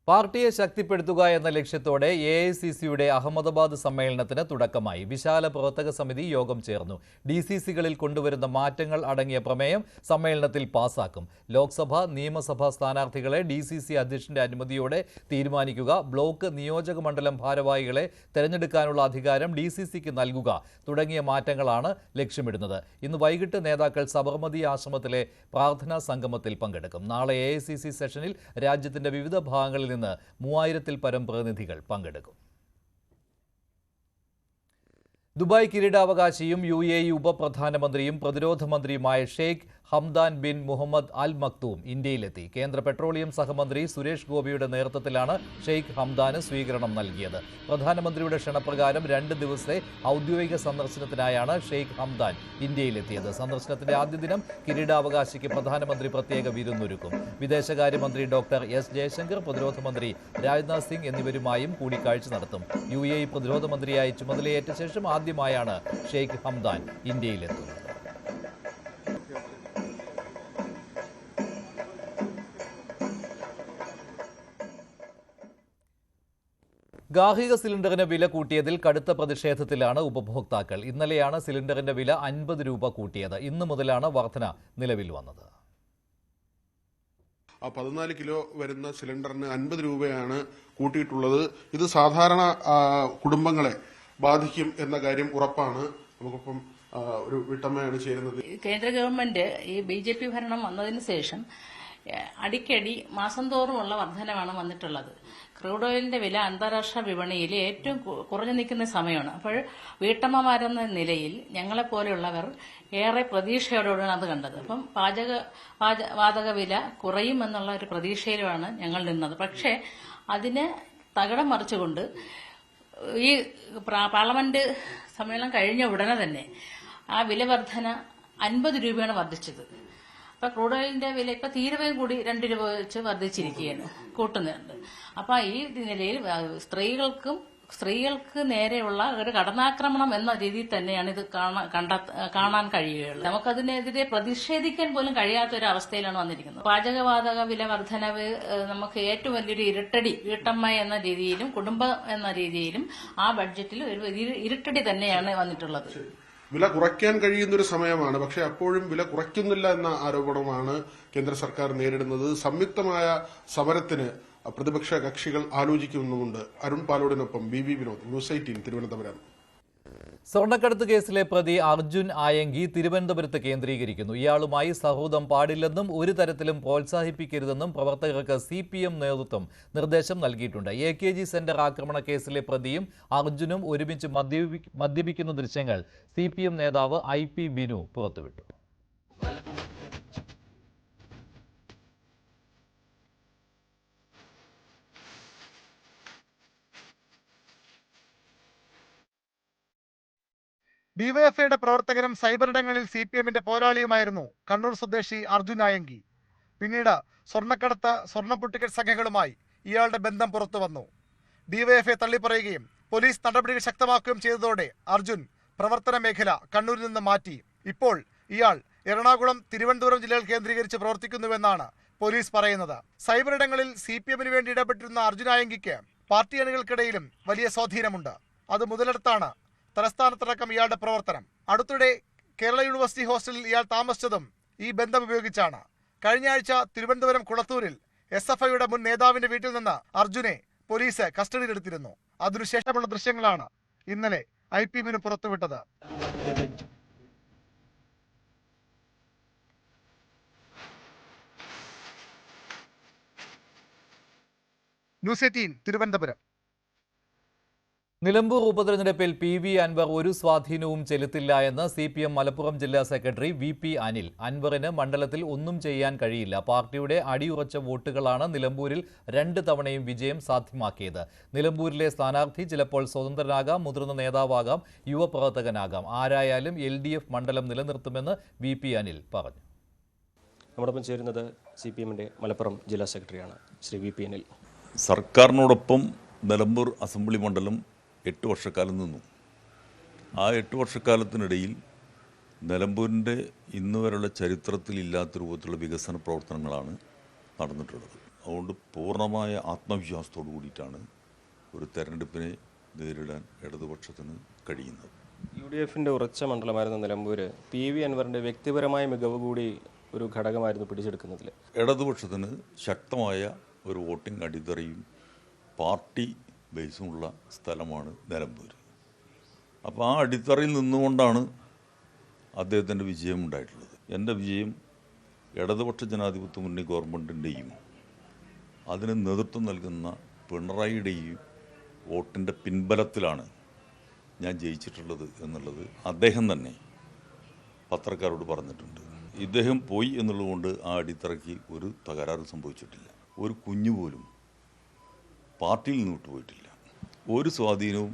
പാർട്ടിയെ ശക്തിപ്പെടുത്തുക എന്ന ലക്ഷ്യത്തോടെ AICC-യുടെ അഹമ്മദാബാദ് സമ്മേളനത്തിന് തുടക്കമായി. വിശാല പ്രവർത്തക സമിതി യോഗം ചേർന്നു. DCC-കളിൽ കൊണ്ടുവരുന്ന മാറ്റങ്ങൾ അടങ്ങിയ പ്രമേയം സമ്മേളനത്തിൽ പാസാക്കും. ലോക്സഭ, നിയമസഭാ സ്ഥാനാർത്ഥികളെ DCC അധ്യക്ഷന്റെ അനുമതിയോടെ തീരുമാനിക്കുക, ബ്ലോക്ക്, നിയോജക മണ്ഡലം ഭാരവാഹികളെ തെരഞ്ഞെടുക്കാനുള്ള അധികാരം DCC-ക്ക് നൽകുക തുടങ്ങിയ മാറ്റങ്ങളാണ് ലക്ഷ്യമിടുന്നത്. ഇന്ന് വൈകിട്ട് നേതാക്കൾ സബർമതി ആശ്രമത്തിലെ പ്രാർത്ഥനാ സംഗമത്തിൽ പങ്കെടുക്കും. നാളെ AICC സെഷനിൽ രാജ്യത്തിന്റെ വിവിധ ഭാഗങ്ങളിൽ നിന്ന് 3000-ൽ പരം പ്രതിനിധികൾ പങ്കെടുക്കും. ദുബായ് കിരീടാവകാശിയും UAE ഉപപ്രധാനമന്ത്രിയും പ്രതിരോധ മന്ത്രിയുമായ Sheikh Hamdan bin Mohammed Al Maktoum ഇന്ത്യയിലെത്തി. കേന്ദ്ര പെട്രോളിയം സഹമന്ത്രി സുരേഷ് ഗോപിയുടെ നേതൃത്വത്തിലാണ് ഷെയ്ഖ് ഹംദാന് സ്വീകരണം നൽകിയത്. പ്രധാനമന്ത്രിയുടെ ക്ഷണപ്രകാരം 2 ദിവസത്തെ ഔദ്യോഗിക സന്ദർശനത്തിനായാണ് ഷെയ്ഖ് ഹംദാൻ ഇന്ത്യയിലെത്തിയത്. സന്ദർശനത്തിന്റെ ആദ്യ ദിനം കിരീടാവകാശിക്ക് പ്രധാനമന്ത്രി പ്രത്യേക വിരുന്നൊരുക്കും. വിദേശകാര്യമന്ത്രി ഡോക്ടർ S. ജയശങ്കർ, പ്രതിരോധ മന്ത്രി രാജ്നാഥ് സിംഗ് എന്നിവരുമായും കൂടിക്കാഴ്ച നടത്തും. UAE പ്രതിരോധ മന്ത്രിയായി ചുമതലയേറ്റ ശേഷം ആദ്യമായാണ് ഷെയ്ഖ് ഹംദാൻ ഇന്ത്യയിലെത്തുന്നത്. ഗാർഹിക സിലിണ്ടറിന് വില കൂട്ടിയതിൽ കടുത്ത പ്രതിഷേധത്തിലാണ് ഉപഭോക്താക്കൾ. ഇന്നലെയാണ് സിലിണ്ടറിന്റെ വില 50 രൂപ കൂട്ടിയത്. ഇന്നു മുതലാണ് വർധന നിലവിൽ വന്നത്. 14 കിലോ വരുന്ന സിലിണ്ടറിന് 50 രൂപയാണ് കൂട്ടിയിട്ടുള്ളത്. ഇത് സാധാരണ കുടുംബങ്ങളെ ബാധിക്കും എന്ന കാര്യം ഉറപ്പാണ്. നമുക്കിപ്പം ഒരു വീട്ടമ്മയാണ് ചേരുന്നത്. കേന്ദ്ര ഗവൺമെന്റ് ഈ BJP ഭരണം വന്നതിന് ശേഷം അടിക്കടി മാസം തോറുമുള്ള വർധനമാണ് വന്നിട്ടുള്ളത്. ക്രൂഡ് ഓയിലിന്റെ വില അന്താരാഷ്ട്ര വിപണിയിൽ ഏറ്റവും കുറഞ്ഞു നിൽക്കുന്ന സമയമാണ്. അപ്പോൾ വീട്ടമ്മമാരെന്ന നിലയിൽ ഞങ്ങളെപ്പോലെയുള്ളവർ ഏറെ പ്രതീക്ഷയോടെയാണ് അത് കണ്ടത്. അപ്പം വാതക വില കുറയുമെന്നുള്ള ഒരു പ്രതീക്ഷയിലുമാണ് ഞങ്ങൾ നിന്നത്. പക്ഷേ അതിനെ തകിടം മറിച്ചുകൊണ്ട് ഈ പാർലമെന്റ് സമ്മേളനം കഴിഞ്ഞ ഉടനെ തന്നെ ആ വില വർധന 50 രൂപയാണ് വർദ്ധിച്ചത്. അപ്പൊ ക്രൂഡ് ഓയിലിന്റെ വില ഇപ്പൊ തീരുവയും കൂടി 2 രൂപ വെച്ച് വർദ്ധിച്ചിരിക്കുകയാണ്, കൂട്ടുന്നുണ്ട്. അപ്പൊ ഈ നിലയിൽ സ്ത്രീകൾക്ക് നേരെയുള്ള ഒരു കടന്നാക്രമണം എന്ന രീതിയിൽ തന്നെയാണ് ഇത് കാണാൻ കഴിയുകയുള്ളൂ. നമുക്കതിനെതിരെ പ്രതിഷേധിക്കാൻ പോലും കഴിയാത്ത ഒരു അവസ്ഥയിലാണ് വന്നിരിക്കുന്നത്. പാചകവാതക വില വർധനവ് നമുക്ക് ഏറ്റവും വലിയൊരു ഇരട്ടടി വീട്ടമ്മ എന്ന രീതിയിലും കുടുംബം എന്ന രീതിയിലും ആ ബഡ്ജറ്റിൽ ഒരു ഇരുട്ടടി തന്നെയാണ് വന്നിട്ടുള്ളത്. വില കുറയ്ക്കാൻ കഴിയുന്നൊരു സമയമാണ്. പക്ഷേ അപ്പോഴും വില കുറയ്ക്കുന്നില്ല എന്ന ആരോപണമാണ് കേന്ദ്ര സർക്കാർ നേരിടുന്നത്. സംയുക്തമായ സമരത്തിന് പ്രതിപക്ഷ കക്ഷികൾ ആലോചിക്കുന്നുമുണ്ട്. അരുൺ പാലോടിനൊപ്പം ബി വിനോദ്, ന്യൂസ് 18 തിരുവനന്തപുരം. സ്വർണ്ണക്കടത്ത് കേസിലെ പ്രതി അർജുൻ ആയങ്കി തിരുവനന്തപുരത്ത് കേന്ദ്രീകരിക്കുന്നു. ഇയാളുമായി സൗഹൃദം പാടില്ലെന്നും ഒരു തരത്തിലും പ്രോത്സാഹിപ്പിക്കരുതെന്നും പ്രവർത്തകർക്ക് CPM നേതൃത്വം നിർദ്ദേശം നൽകിയിട്ടുണ്ട്. AKG സെന്റർ ആക്രമണ കേസിലെ പ്രതിയും അർജുനും ഒരുമിച്ച് മദ്യപിക്കുന്ന ദൃശ്യങ്ങൾ CPM നേതാവ് IP ബിനു പുറത്തുവിട്ടു. ഡിവൈഎഫ്ഐയുടെ പ്രവർത്തകരും സൈബറിടങ്ങളിൽ CPMന്റെ പോരാളിയുമായിരുന്നു കണ്ണൂർ സ്വദേശി അർജുൻ ആയങ്കി. പിന്നീട് സ്വർണ്ണക്കടത്ത്, സ്വർണ്ണപ്പൊട്ടിക്കൽ സംഘങ്ങളുമായി ഇയാളുടെ ബന്ധം പുറത്തു വന്നു. ഡിവൈഎഫ്ഐ തള്ളിപ്പറയുകയും പോലീസ് നടപടികൾ ശക്തമാക്കുകയും ചെയ്തതോടെ അർജുൻ പ്രവർത്തന മേഖല കണ്ണൂരിൽ നിന്ന് മാറ്റി. ഇപ്പോൾ ഇയാൾ എറണാകുളം, തിരുവനന്തപുരം ജില്ലകൾ കേന്ദ്രീകരിച്ച് പ്രവർത്തിക്കുന്നുവെന്നാണ് പോലീസ് പറയുന്നത്. സൈബറിടങ്ങളിൽ CPMന് വേണ്ടി ഇടപെട്ടിരുന്ന അർജുൻ ആയങ്കിക്ക് പാർട്ടി അണികൾക്കിടയിലും വലിയ സ്വാധീനമുണ്ട്. അത് മുതലെടുത്താണ് തലസ്ഥാനത്തടക്കം ഇയാളുടെ പ്രവർത്തനം. അടുത്തിടെ കേരള യൂണിവേഴ്സിറ്റി ഹോസ്റ്റലിൽ ഇയാൾ താമസിച്ചതും ഈ ബന്ധം ഉപയോഗിച്ചാണ്. കഴിഞ്ഞ ആഴ്ച തിരുവനന്തപുരം കുളത്തൂരിൽ SFIയുടെ മുൻ നേതാവിന്റെ വീട്ടിൽ നിന്ന് അർജുനെ പോലീസ് കസ്റ്റഡിയിലെടുത്തിരുന്നു. അതിനുശേഷമുള്ള ദൃശ്യങ്ങളാണ് ഇന്നലെ IP ബിനു പുറത്തുവിട്ടത്. ന്യൂസ് 18 തിരുവനന്തപുരം. നിലമ്പൂർ ഉപതെരഞ്ഞെടുപ്പിൽ PV അൻവർ ഒരു സ്വാധീനവും ചെലുത്തില്ല എന്ന് CPM മലപ്പുറം ജില്ലാ സെക്രട്ടറി VP അനിൽ. അൻവറിന് മണ്ഡലത്തിൽ ഒന്നും ചെയ്യാൻ കഴിയില്ല. പാർട്ടിയുടെ അടിയുറച്ച വോട്ടുകളാണ് നിലമ്പൂരിൽ 2 തവണയും വിജയം സാധ്യമാക്കിയത്. നിലമ്പൂരിലെ സ്ഥാനാർത്ഥി ചിലപ്പോൾ സ്വതന്ത്രനാകാം, മുതിർന്ന നേതാവാകാം, യുവപ്രവർത്തകനാകാം. ആരായാലും LDF മണ്ഡലം നിലനിർത്തുമെന്ന് VP അനിൽ പറഞ്ഞു. നമ്മോടൊപ്പം ചേരുന്നത് CPMന്റെ മലപ്പുറം ജില്ലാ സെക്രട്ടറിയാണ് ശ്രീ VP അനിൽ. സർക്കാരിനോടൊപ്പം നിലമ്പൂർ അസംബ്ലി മണ്ഡലം 8 വർഷക്കാലം നിന്നു. ആ 8 വർഷക്കാലത്തിനിടയിൽ നിലമ്പൂരിൻ്റെ ഇന്ന് വരെയുള്ള ചരിത്രത്തിൽ ഇല്ലാത്ത രൂപത്തിലുള്ള വികസന പ്രവർത്തനങ്ങളാണ് നടന്നിട്ടുള്ളത്. അതുകൊണ്ട് പൂർണ്ണമായ ആത്മവിശ്വാസത്തോടു കൂടിയിട്ടാണ് ഒരു തെരഞ്ഞെടുപ്പിനെ നേരിടാൻ ഇടതുപക്ഷത്തിന് കഴിയുന്നത്. UDFന്റെ ഉറച്ച മണ്ഡലമായിരുന്ന നിലമ്പൂർ PV അൻവറിൻ്റെ വ്യക്തിപരമായ മികവ് കൂടി ഒരു ഘടകമായിരുന്നു പിടിച്ചെടുക്കുന്നതിൽ. ഇടതുപക്ഷത്തിന് ശക്തമായ ഒരു വോട്ടിംഗ് അടിത്തറയും പാർട്ടി ബേസുമുള്ള സ്ഥലമാണ് നിലമ്പൂർ. അപ്പോൾ ആ അടിത്തറയിൽ നിന്നുകൊണ്ടാണ് അദ്ദേഹത്തിൻ്റെ വിജയം ഉണ്ടായിട്ടുള്ളത്. എൻ്റെ വിജയം ഇടതുപക്ഷ ജനാധിപത്യ മുന്നണി ഗവൺമെൻറ്റിൻ്റെയും അതിന് നേതൃത്വം നൽകുന്ന പിണറായിയുടെയും വോട്ടിൻ്റെ പിൻബലത്തിലാണ് ഞാൻ ജയിച്ചിട്ടുള്ളത് എന്നുള്ളത് അദ്ദേഹം തന്നെ പത്രക്കാരോട് പറഞ്ഞിട്ടുണ്ട്. ഇദ്ദേഹം പോയി എന്നുള്ളതുകൊണ്ട് ആ അടിത്തറയ്ക്ക് ഒരു തകരാറ് സംഭവിച്ചിട്ടില്ല. ഒരു കുഞ്ഞു പോലും പാർട്ടിയിൽ നിന്ന് വിട്ടുപോയിട്ടില്ല. ഒരു സ്വാധീനവും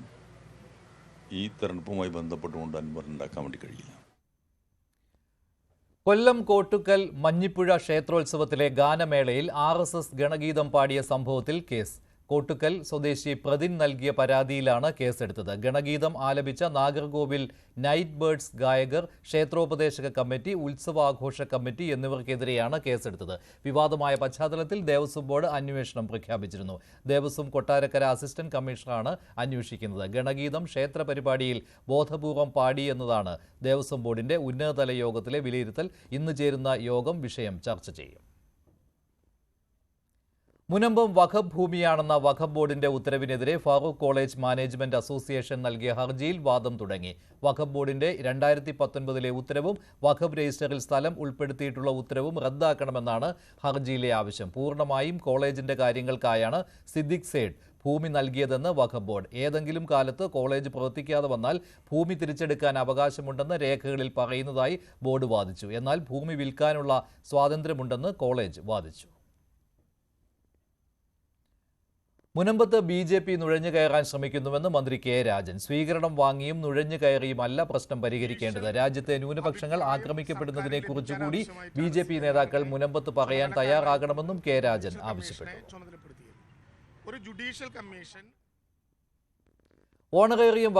ഈ തെരഞ്ഞെടുപ്പുമായി ബന്ധപ്പെട്ടുകൊണ്ട് ഉണ്ടാക്കാൻ വേണ്ടി കഴിയില്ല. കൊല്ലം കോട്ടുക്കൽ മഞ്ഞിപ്പുഴ ക്ഷേത്രോത്സവത്തിലെ ഗാനമേളയിൽ RSS ഗണഗീതം പാടിയ സംഭവത്തിൽ കേസ്. കോട്ടുക്കൽ സ്വദേശി പ്രതിൻ നൽകിയ പരാതിയിലാണ് കേസെടുത്തത്. ഗണഗീതം ആലപിച്ച നാഗർകോവിൽ നൈറ്റ് ബേർഡ്സ് ഗായകർ, ക്ഷേത്രോപദേശക കമ്മിറ്റി, ഉത്സവാഘോഷ കമ്മിറ്റി എന്നിവർക്കെതിരെയാണ് കേസെടുത്തത്. വിവാദമായ പശ്ചാത്തലത്തിൽ ദേവസ്വം ബോർഡ് അന്വേഷണം പ്രഖ്യാപിച്ചിരുന്നു. ദേവസ്വം കൊട്ടാരക്കര അസിസ്റ്റന്റ് കമ്മീഷണറാണ് അന്വേഷിക്കുന്നത്. ഗണഗീതം ക്ഷേത്ര പരിപാടിയിൽ ബോധപൂർവം പാടി എന്നതാണ് ദേവസ്വം ബോർഡിന്റെ ഉന്നതതല യോഗത്തിലെ വിലയിരുത്തൽ. ഇന്ന് ചേരുന്ന യോഗം വിഷയം ചർച്ച ചെയ്യും. മുനമ്പം വഖഫ് ഭൂമിയാണെന്ന വഖഫ് ബോർഡിന്റെ ഉത്തരവിനെതിരെ ഫാറൂഖ് കോളേജ് മാനേജ്മെന്റ് അസോസിയേഷൻ നൽകിയ ഹർജിയിൽ വാദം തുടങ്ങി. വഖഫ് ബോർഡിന്റെ 2019 ഉത്തരവും വഖഫ് രജിസ്റ്ററിൽ സ്ഥലം ഉൾപ്പെടുത്തിയിട്ടുള്ള ഉത്തരവും റദ്ദാക്കണമെന്നാണ് ഹർജിയിലെ ആവശ്യം. പൂർണ്ണമായും കോളേജിന്റെ കാര്യങ്ങൾക്കായാണ് സിദ്ദിഖ് സേഠ് ഭൂമി നൽകിയതെന്ന് വഖഫ് ബോർഡ്. ഏതെങ്കിലും കാലത്ത് കോളേജ് പ്രവർത്തിക്കാതെ വന്നാൽ ഭൂമി തിരിച്ചെടുക്കാൻ അവകാശമുണ്ടെന്ന് രേഖകളിൽ പറയുന്നതായി ബോർഡ് വാദിച്ചു. എന്നാൽ ഭൂമി വിൽക്കാനുള്ള സ്വാതന്ത്ര്യമുണ്ടെന്ന് കോളേജ് വാദിച്ചു. മുനമ്പത്ത് BJP നുഴഞ്ഞു കയറാൻ ശ്രമിക്കുന്നുവെന്ന് മന്ത്രി K. രാജൻ. സ്വീകരണം വാങ്ങിയും നുഴഞ്ഞു കയറിയുമല്ല പ്രശ്നം പരിഹരിക്കേണ്ടത്. രാജ്യത്തെ ന്യൂനപക്ഷങ്ങൾ ആക്രമിക്കപ്പെടുന്നതിനെക്കുറിച്ചുകൂടി BJP നേതാക്കൾ മുനമ്പത്ത് പറയാൻ തയ്യാറാകണമെന്നും K. രാജൻ ആവശ്യപ്പെട്ടു. ഓണറേറിയം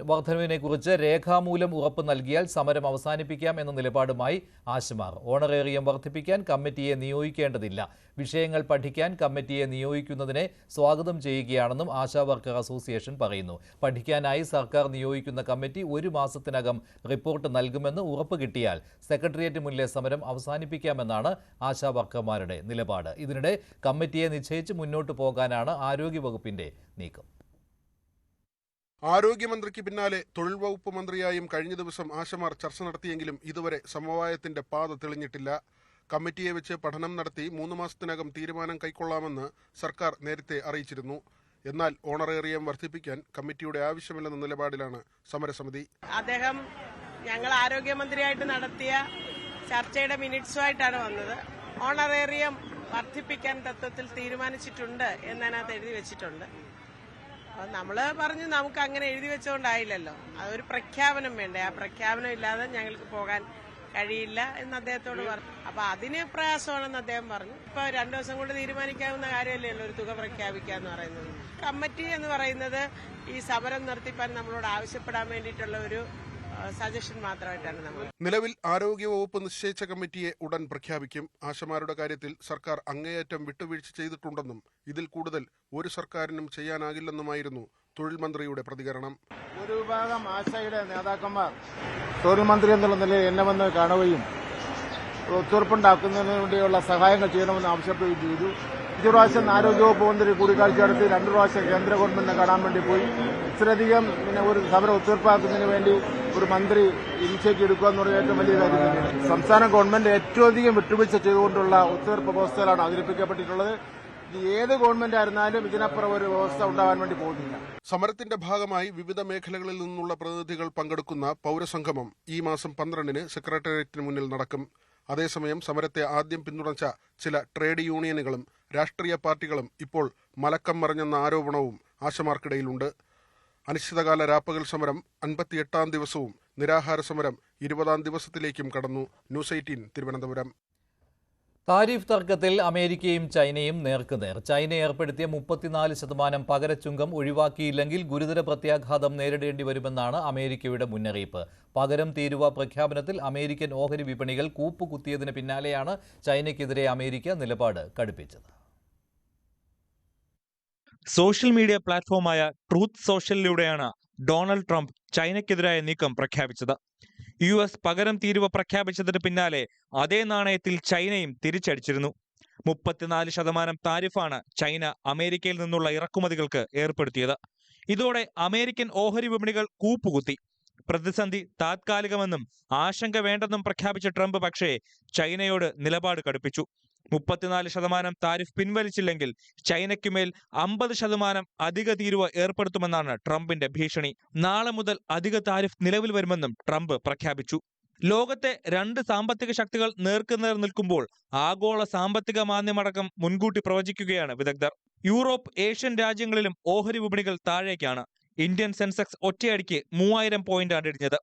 വർധനവിനെക്കുറിച്ച് രേഖാമൂലം ഉറപ്പ് നൽകിയാൽ സമരം അവസാനിപ്പിക്കാം എന്ന നിലപാടുമായി ആശമാർ. ഓണറേറിയം വർദ്ധിപ്പിക്കാൻ കമ്മിറ്റിയെ നിയോഗിക്കേണ്ടതില്ല. വിഷയങ്ങൾ പഠിക്കാൻ കമ്മിറ്റിയെ നിയോഗിക്കുന്നതിനെ സ്വാഗതം ചെയ്യുകയാണെന്നും ആശാ വർക്കർ അസോസിയേഷൻ പറയുന്നു. പഠിക്കാനായി സർക്കാർ നിയോഗിക്കുന്ന കമ്മിറ്റി 1 മാസത്തിനകം റിപ്പോർട്ട് നൽകുമെന്ന് ഉറപ്പ് കിട്ടിയാൽ സെക്രട്ടേറിയറ്റ് മുന്നിലെ സമരം അവസാനിപ്പിക്കാമെന്നാണ് ആശാ വർക്കർമാരുടെ നിലപാട്. ഇതിനിടെ കമ്മിറ്റിയെ നിശ്ചയിച്ച് മുന്നോട്ടു പോകാനാണ് ആരോഗ്യവകുപ്പിന്റെ നീക്കം. ആരോഗ്യമന്ത്രിക്ക് പിന്നാലെ തൊഴിൽ വകുപ്പ് മന്ത്രിയായും കഴിഞ്ഞ ദിവസം ആശമാർ ചർച്ച നടത്തിയെങ്കിലും ഇതുവരെ സമവായത്തിന്റെ പാത തെളിഞ്ഞിട്ടില്ല. കമ്മിറ്റിയെ വെച്ച് പഠനം നടത്തി 3 മാസത്തിനകം തീരുമാനം കൈക്കൊള്ളാമെന്ന് സർക്കാർ നേരത്തെ അറിയിച്ചിരുന്നു. എന്നാൽ ഓണറേറിയം വർദ്ധിപ്പിക്കാൻ കമ്മിറ്റിയുടെ ആവശ്യമില്ലെന്ന നിലപാടിലാണ് സമരസമിതി. അദ്ദേഹം ഞങ്ങൾ ആരോഗ്യമന്ത്രിയായിട്ട് നടത്തിയ ചർച്ചയുടെ മിനിറ്റ്സുമായിട്ടാണ് വന്നത്. ഓണറേറിയം വർദ്ധിപ്പിക്കാൻ തത്വത്തിൽ തീരുമാനിച്ചിട്ടുണ്ട് എന്നതിനകത്ത് എഴുതി വെച്ചിട്ടുണ്ട്. നമ്മൾ പറഞ്ഞു നമുക്ക് അങ്ങനെ എഴുതി വെച്ചുകൊണ്ടായില്ലല്ലോ, അതൊരു പ്രഖ്യാപനം വേണ്ടേ. ആ പ്രഖ്യാപനം ഇല്ലാതെ ഞങ്ങൾക്ക് പോകാൻ കഴിയില്ല എന്ന് അദ്ദേഹത്തോട് പറഞ്ഞു. അപ്പൊ അതിന് പ്രയാസമാണെന്ന് അദ്ദേഹം പറഞ്ഞു. ഇപ്പൊ 2 ദിവസം കൊണ്ട് തീരുമാനിക്കാവുന്ന കാര്യമല്ലല്ലോ ഒരു തുക പ്രഖ്യാപിക്കുക എന്ന് പറയുന്നത്. കമ്മിറ്റി എന്ന് പറയുന്നത് ഈ സമരം നിർത്തിപ്പാൻ നമ്മളോട് ആവശ്യപ്പെടാൻ വേണ്ടിയിട്ടുള്ള ഒരു സജഷൻ മാത്രമായിട്ടാണ് നമ്മൾ. നിലവിൽ ആരോഗ്യവകുപ്പ് നിശ്ചയിച്ച കമ്മിറ്റിയെ ഉടൻ പ്രഖ്യാപിക്കും. ആശമാരുടെ കാര്യത്തിൽ സർക്കാർ അങ്ങേയറ്റം വിട്ടുവീഴ്ച ചെയ്തിട്ടുണ്ടെന്നും ഇതിൽ കൂടുതൽ ഒരു സർക്കാരിനും ചെയ്യാനാകില്ലെന്നുമായിരുന്നു തൊഴിൽ മന്ത്രിയുടെ പ്രതികരണം. ഒരു വിഭാഗം ആശയുടെ നേതാക്കന്മാർ തൊഴിൽ മന്ത്രി എന്നുള്ള നിലയിൽ എന്നെ വന്ന് കാണുകയും ഒത്തുതീർപ്പുണ്ടാക്കുന്നതിന് വേണ്ടിയുള്ള സഹായങ്ങൾ ചെയ്യണമെന്ന് ആവശ്യപ്പെടുകയും ചെയ്തു. 5 പ്രാവശ്യം ആരോഗ്യവകുപ്പ് മന്ത്രി കൂടിക്കാഴ്ച നടത്തി, 2 പ്രാവശ്യം കേന്ദ്ര ഗവൺമെന്റിനെ കാണാൻ വേണ്ടി പോയി. ഇത്രയധികം ഒരു സമരം ഒത്തുതീർപ്പാക്കുന്നതിന് വേണ്ടി ഒരു മന്ത്രി ഇനിഷ്യേറ്റീവ് എടുക്കുക എന്ന് പറഞ്ഞാൽ ഏറ്റവും വലിയ കാര്യം തന്നെയാണ്. സംസ്ഥാന ഗവൺമെന്റ് ഏറ്റവും അധികം വിട്ടുവീഴ്ച ചെയ്തുകൊണ്ടുള്ള ഒത്തുതീർപ്പ് വ്യവസ്ഥകളാണ് അവതരിപ്പിക്കപ്പെട്ടിട്ടുള്ളത്. ഏത് ഗവൺമെന്റ് ആയിരുന്നാലും ഇതിനപ്പുറം ഒരു വ്യവസ്ഥ ഉണ്ടാവാൻ വേണ്ടി പോകുന്നില്ല. സമരത്തിന്റെ ഭാഗമായി വിവിധ മേഖലകളിൽ നിന്നുള്ള പ്രതിനിധികൾ പങ്കെടുക്കുന്ന പൌരസംഗമം ഈ മാസം 12-ന് സെക്രട്ടേറിയറ്റിന് മുന്നിൽ നടക്കും. അതേസമയം സമരത്തെ ആദ്യം പിന്തുണച്ച ചില ട്രേഡ് യൂണിയനുകളും രാഷ്ട്രീയ പാർട്ടികളും ഇപ്പോൾ മലക്കം മറിഞ്ഞെന്ന ആരോപണവും ആശമാർക്കിടയിലുണ്ട്. അനിശ്ചിതകാല രാപ്പകൽ സമരം 58-ാം ദിവസവും നിരാഹാര സമരം 20-ാം ദിവസത്തിലേക്കും കടന്നു. ന്യൂസ് 18 തിരുവനന്തപുരം. താരിഫ് തർക്കത്തിൽ അമേരിക്കയും ചൈനയും നേർക്കുനേർ. ചൈന ഏർപ്പെടുത്തിയ 34% പകരച്ചുങ്കം ഒഴിവാക്കിയില്ലെങ്കിൽ ഗുരുതര പ്രത്യാഘാതം നേരിടേണ്ടി വരുമെന്നാണ് അമേരിക്കയുടെ മുന്നറിയിപ്പ്. പകരം തീരുവ പ്രഖ്യാപനത്തിൽ അമേരിക്കൻ ഓഹരി വിപണികൾ കൂപ്പുകുത്തിയതിന് പിന്നാലെയാണ് ചൈനയ്ക്കെതിരെ അമേരിക്ക നിലപാട് കടുപ്പിച്ചത്. സോഷ്യൽ മീഡിയ പ്ലാറ്റ്ഫോമായ ട്രൂത്ത് സോഷ്യലിലൂടെയാണ് ഡൊണാൾഡ് ട്രംപ് ചൈനയ്ക്കെതിരായ നീക്കം പ്രഖ്യാപിച്ചത്. US പകരം തീരുവ പ്രഖ്യാപിച്ചതിന് പിന്നാലെ അതേ നാണയത്തിൽ ചൈനയും തിരിച്ചടിച്ചിരുന്നു. 34% താരിഫാണ് ചൈന അമേരിക്കയിൽ നിന്നുള്ള ഇറക്കുമതികൾക്ക് ഏർപ്പെടുത്തിയത്. ഇതോടെ അമേരിക്കൻ ഓഹരി വിപണികൾ കൂപ്പുകുത്തി. പ്രതിസന്ധി താത്കാലികമെന്നും ആശങ്ക വേണ്ടെന്നും പ്രഖ്യാപിച്ച ട്രംപ് പക്ഷേ ചൈനയോട് നിലപാട് കടുപ്പിച്ചു. 34% താരിഫ് പിൻവലിച്ചില്ലെങ്കിൽ ചൈനയ്ക്കുമേൽ 50% അധിക തീരുവ ഏർപ്പെടുത്തുമെന്നാണ് ട്രംപിന്റെ ഭീഷണി. നാളെ മുതൽ അധിക താരിഫ് നിലവിൽ വരുമെന്നും ട്രംപ് പ്രഖ്യാപിച്ചു. ലോകത്തെ 2 സാമ്പത്തിക ശക്തികൾ നേർക്കുനേർ നിൽക്കുമ്പോൾ ആഗോള സാമ്പത്തിക മാന്ദ്യമടക്കം മുൻകൂട്ടി പ്രവചിക്കുകയാണ് വിദഗ്ധർ. യൂറോപ്പ്, ഏഷ്യൻ രാജ്യങ്ങളിലും ഓഹരി വിപണികൾ താഴേക്കാണ്. ഇന്ത്യൻ സെൻസെക്സ് ഒറ്റയടിക്ക് 3000 പോയിന്റാണ് ഇടിഞ്ഞത്.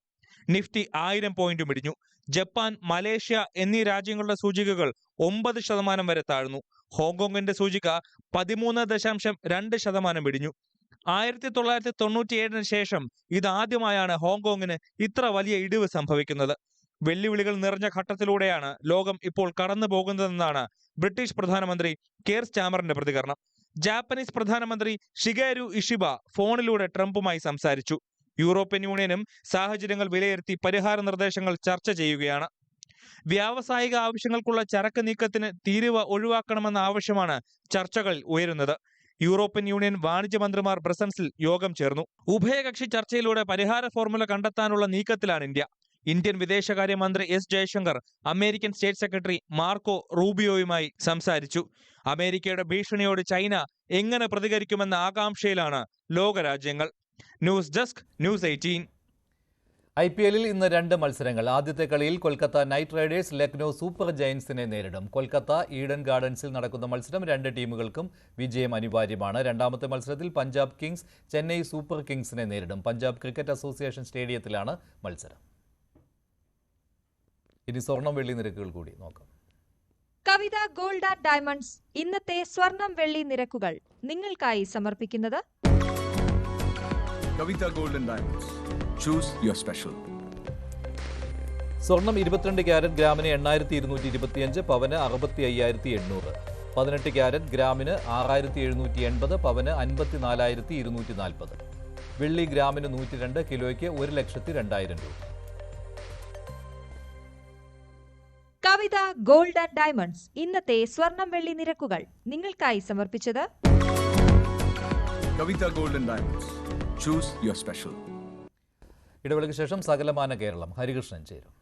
നിഫ്റ്റി 1000 പോയിന്റും ഇടിഞ്ഞു. ജപ്പാൻ, മലേഷ്യ എന്നീ രാജ്യങ്ങളുടെ സൂചികകൾ 9% വരെ താഴ്ന്നു. ഹോങ്കോങ്ങിന്റെ സൂചിക 13.2% ഇടിഞ്ഞു. 1997 ശേഷം ഇതാദ്യമായാണ് ഹോങ്കോങ്ങിന് ഇത്ര വലിയ ഇടിവ് സംഭവിക്കുന്നത്. വെല്ലുവിളികൾ നിറഞ്ഞ ഘട്ടത്തിലൂടെയാണ് ലോകം ഇപ്പോൾ കടന്നു പോകുന്നതെന്നാണ് ബ്രിട്ടീഷ് പ്രധാനമന്ത്രി കെയർ സ്റ്റാമറിന്റെ പ്രതികരണം. ജാപ്പനീസ് പ്രധാനമന്ത്രി ഷിഗേരു ഇഷിബ ഫോണിലൂടെ ട്രംപുമായി സംസാരിച്ചു. യൂറോപ്യൻ യൂണിയനും സാഹചര്യങ്ങൾ വിലയിരുത്തി പരിഹാര നിർദ്ദേശങ്ങൾ ചർച്ച ചെയ്യുകയാണ്. വ്യാവസായിക ആവശ്യങ്ങൾക്കുള്ള ചരക്ക് നീക്കത്തിന് തീരുവ ഒഴിവാക്കണമെന്ന ആവശ്യമാണ് ചർച്ചകളിൽ ഉയരുന്നത്. യൂറോപ്യൻ യൂണിയൻ വാണിജ്യ മന്ത്രിമാർ ബ്രസൽസിൽ യോഗം ചേർന്നു. ഉഭയകക്ഷി ചർച്ചയിലൂടെ പരിഹാര ഫോർമുല കണ്ടെത്താനുള്ള നീക്കത്തിലാണ് ഇന്ത്യ. ഇന്ത്യൻ വിദേശകാര്യമന്ത്രി S Jaishankar American state secretary Marco റൂബിയോയുമായി സംസാരിച്ചു. അമേരിക്കയുടെ ഭീഷണിയോട് ചൈന എങ്ങനെ പ്രതികരിക്കുമെന്ന ആകാംക്ഷയിലാണ് ലോകരാജ്യങ്ങൾ. News desk, news 18. IPL-ൽ ഇന്ന് 2 മത്സരങ്ങൾ. ആദ്യത്തെ കളിയിൽ Kolkata knight riders Lucknow super ജയൻസിനെ നേരിടും. കൊൽക്കത്ത ഈഡൻ ഗാർഡൻസിൽ നടക്കുന്ന മത്സരം 2 ടീമുകൾക്കും വിജയം അനിവാര്യമാണ്. രണ്ടാമത്തെ മത്സരത്തിൽ പഞ്ചാബ് കിങ്സ് ചെന്നൈ സൂപ്പർ കിങ്സിനെ നേരിടും. പഞ്ചാബ് ക്രിക്കറ്റ് അസോസിയേഷൻ സ്റ്റേഡിയത്തിലാണ് മത്സരം. ഇനി സ്വർണം വെള്ളി നിരക്കുകൾ കൂടി നോക്കാം. കവിത ഗോൾഡ് ആൻഡ് ഡയമണ്ട്സ് ഇന്നത്തെ സ്വർണം വെള്ളി നിരക്കുകൾ നിങ്ങൾക്കായി സമർപ്പിക്കുന്നത് Kavita Gold and Diamonds. Choose your special. സ്വർണം 22 ക്യാരറ്റ് ഗ്രാമിന് 8,225, പവന് 65,800. 18 ക്യാരറ്റ് ഗ്രാമിന് 6,780, പവന് 54,240. വെള്ളി ഗ്രാമിന് 102, കിലോയ്ക്ക് 1,02,000 രൂപ. കവിത ഗോൾഡ് ആൻഡ് ഡയമണ്ട്സ് ഇന്നത്തെ സ്വർണം വെള്ളി നിരക്കുകൾ നിങ്ങൾക്കായി സമർപ്പിച്ചത് Kavita Gold and Diamonds. Choose your special. ഇടവേളയ്ക്ക് ശേഷം സകലമാന കേരളം ഹരികൃഷ്ണൻ ചേരും.